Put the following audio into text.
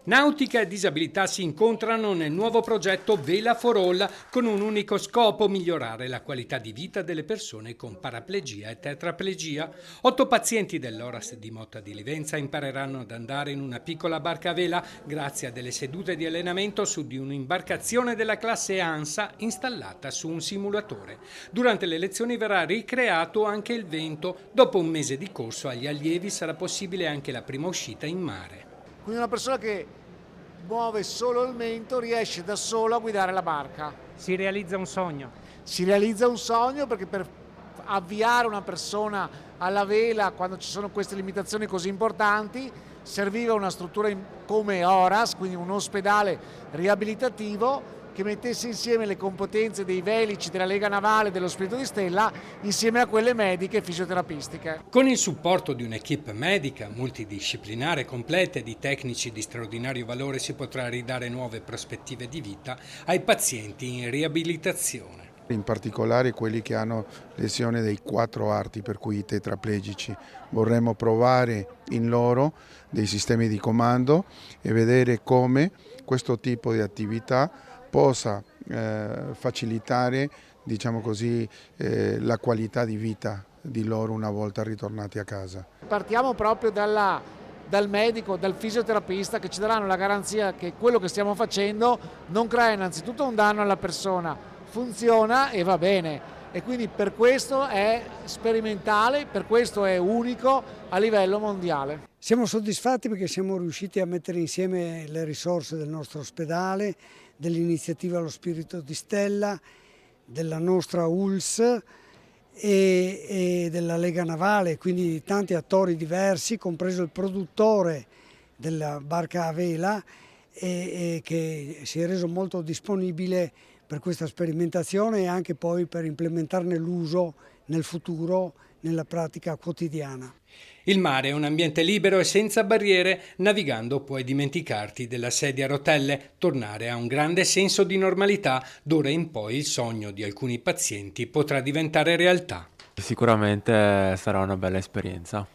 Nautica e disabilità si incontrano nel nuovo progetto Vela for All con un unico scopo: migliorare la qualità di vita delle persone con paraplegia e tetraplegia. 8 pazienti dell'Oras di Motta di Livenza impareranno ad andare in una piccola barca a vela grazie a delle sedute di allenamento su di un'imbarcazione della classe ANSA installata su un simulatore. Durante le lezioni verrà ricreato anche il vento. Dopo un mese di corso agli allievi sarà possibile anche la prima uscita in mare. Quindi una persona che muove solo il mento riesce da solo a guidare la barca. Si realizza un sogno. Si realizza un sogno perché per avviare una persona alla vela, quando ci sono queste limitazioni così importanti, serviva una struttura come Oras, quindi un ospedale riabilitativo che mettesse insieme le competenze dei velici, della Lega Navale, dello Spirito di Stella, insieme a quelle mediche e fisioterapistiche. Con il supporto di un'equipe medica multidisciplinare completa e di tecnici di straordinario valore si potrà ridare nuove prospettive di vita ai pazienti in riabilitazione. In particolare quelli che hanno lesione dei 4 arti, per cui i tetraplegici. Vorremmo provare in loro dei sistemi di comando e vedere come questo tipo di attività possa facilitare, diciamo così, la qualità di vita di loro una volta ritornati a casa. Partiamo proprio dal medico, dal fisioterapista, che ci daranno la garanzia che quello che stiamo facendo non crea innanzitutto un danno alla persona, funziona e va bene, e quindi per questo è sperimentale, per questo è unico a livello mondiale. Siamo soddisfatti perché siamo riusciti a mettere insieme le risorse del nostro ospedale, dell'iniziativa Lo Spirito di Stella, della nostra ULS e della Lega Navale, quindi di tanti attori diversi, compreso il produttore della barca a vela e che si è reso molto disponibile per questa sperimentazione e anche poi per implementarne l'uso nel futuro nella pratica quotidiana. Il mare è un ambiente libero e senza barriere. Navigando puoi dimenticarti della sedia a rotelle, tornare a un grande senso di normalità. D'ora in poi il sogno di alcuni pazienti potrà diventare realtà. Sicuramente sarà una bella esperienza.